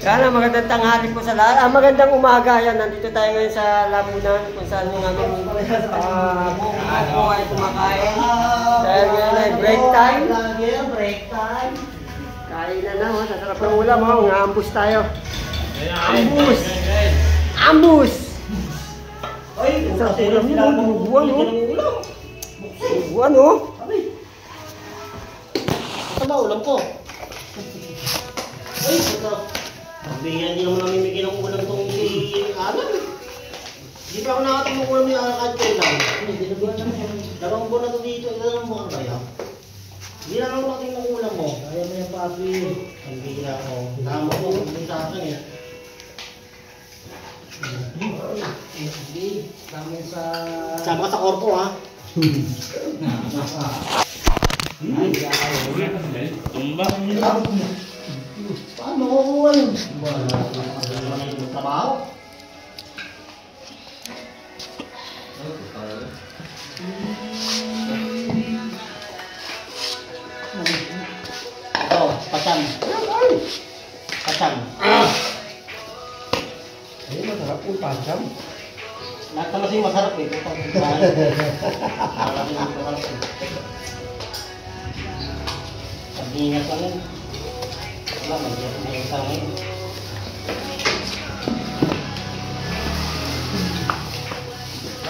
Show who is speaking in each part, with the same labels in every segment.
Speaker 1: Sana magandang tanghali po sa lahat. Magandang umaga. Yan, nandito tayo ngayon sa Labunan kung saan yung aming buong ay kumakain. Dahil ngayon ay break time.
Speaker 2: Break time.
Speaker 1: Kain na na, sasarap ng ulam. Nga-ambush tayo. Ambush! Ambush!
Speaker 2: Ay,
Speaker 1: ang sarap ulam yun. Bubuan, oh. Bubuan, oh.
Speaker 2: Ano ba ulam ko? Ay, ito. Hindi naman namimigay ng ulam itong alam. Hindi pa ako nakating ng ulam yung kahit kailan. Dalawang buwan na ito dito. Dalawang buwan kaya. Hindi na ako nakating ng ulam mo. Kaya mo yung papi. Ang bigla ko. Tama ko. Hindi sa akin eh. Sama ka sa korpo ha.
Speaker 3: Tumba.
Speaker 2: Paano ko ano? Wala yung trabaho. Ito, pacang. Pacang.
Speaker 1: Ay, masarap po pasam.
Speaker 2: Lahat naman sa'yo masarap eh. Lahat naman masarap eh. Pag-ingat ka nun. Wala, mag-ingat sa akin.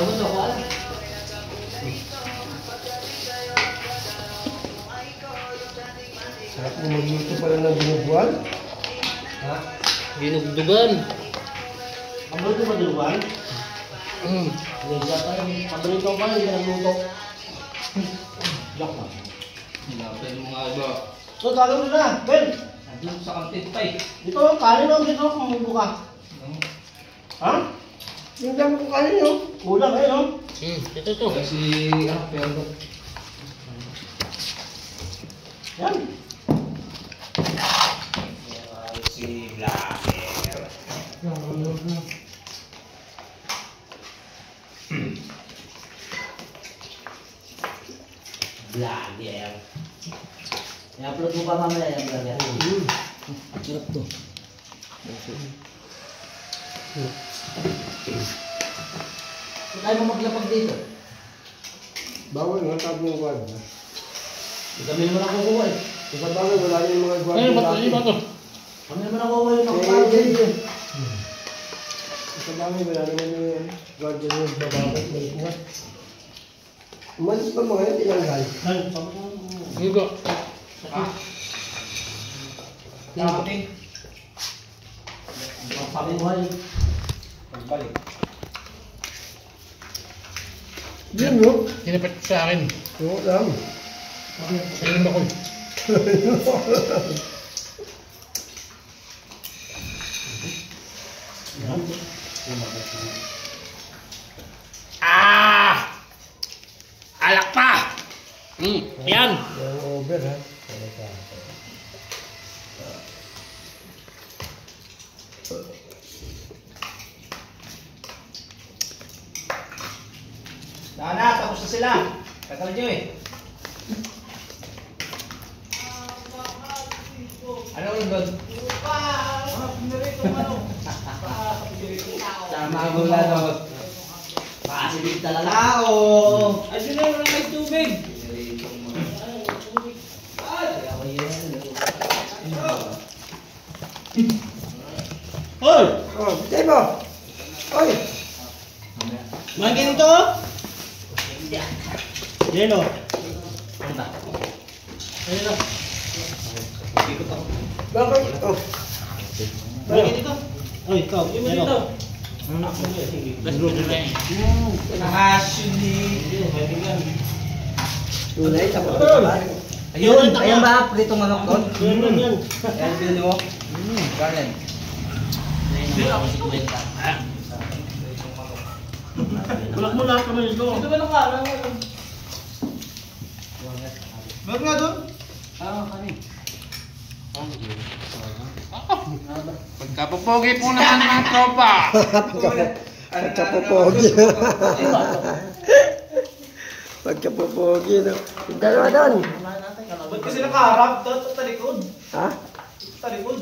Speaker 2: Ako sa wala.
Speaker 1: Sarap mo magluto pala ng dinuguan.
Speaker 2: Ha?
Speaker 3: Ginugdugan.
Speaker 2: Ang luto maduluan? Lesa pa yun. Pabalik ko pa yun, hindi nagluto. Joke na.
Speaker 3: Hinapin mo nga iba.
Speaker 2: So, gagawin mo na, Ben!
Speaker 3: Andun sa kantin pa eh.
Speaker 2: Dito, kanin lang dito, kumulo ka. Ha?
Speaker 1: Yung dami ko kanin, no?
Speaker 2: Kulang eh, no?
Speaker 3: Ito to. Kasi pero
Speaker 2: Yan.
Speaker 3: si Blacker.
Speaker 2: Vlogger. I-upload mo pa mamaya yung vlogger.
Speaker 1: Sarap to.
Speaker 2: Kaya mo maglapag dito.
Speaker 1: Bawal nga tabo ng guard.
Speaker 2: Kami naman ako kuha eh.
Speaker 1: Sa bagay, wala yung mga guard.
Speaker 3: Ay, ba't ba to?
Speaker 2: Kami naman ako kuha yung nakapalo dito.
Speaker 1: Sa bagay, wala naman yung guard yung bababot. Umalis pa mga yun, tinanggal.
Speaker 3: Hugo.
Speaker 2: Nakapin. Sabi mo ay.
Speaker 3: Pagbalik.
Speaker 1: Yun, no?
Speaker 3: Tinapit ko sa akin.
Speaker 1: Oo lang.
Speaker 3: Ayun ako. Alak pa! Yan!
Speaker 1: Yung over, ha?
Speaker 2: Na, tapos na sila. Tagal nyo eh. Ano yun doon? Tama mo lang doon. Pasibig talaga o. Ay, sila yung may tubig. Hoy!
Speaker 1: Oh, bitay mo! Oy!
Speaker 2: Magin to? Yelo. Yelo.
Speaker 1: Bakit? Oh.
Speaker 2: Magin dito. Oy, ikaw. Yelo.
Speaker 1: Tunay, sa pagkakas.
Speaker 2: Ayun,
Speaker 4: Ayan ba? Pritong manok doon?
Speaker 2: Yan.
Speaker 4: Ayan, pinili mo? Garland.
Speaker 2: Bulak mo lahat kami dito. Ito ba nang kalang? Bakit nga doon?
Speaker 4: Kami.
Speaker 3: Pagkapupogi po naman ng tropa!
Speaker 1: Pagkapopogi. Pagkapopogi, no? Yung dalawa doon.
Speaker 2: Ba't kasi nakaharap? Talikod.
Speaker 1: Ha?
Speaker 2: Talikod.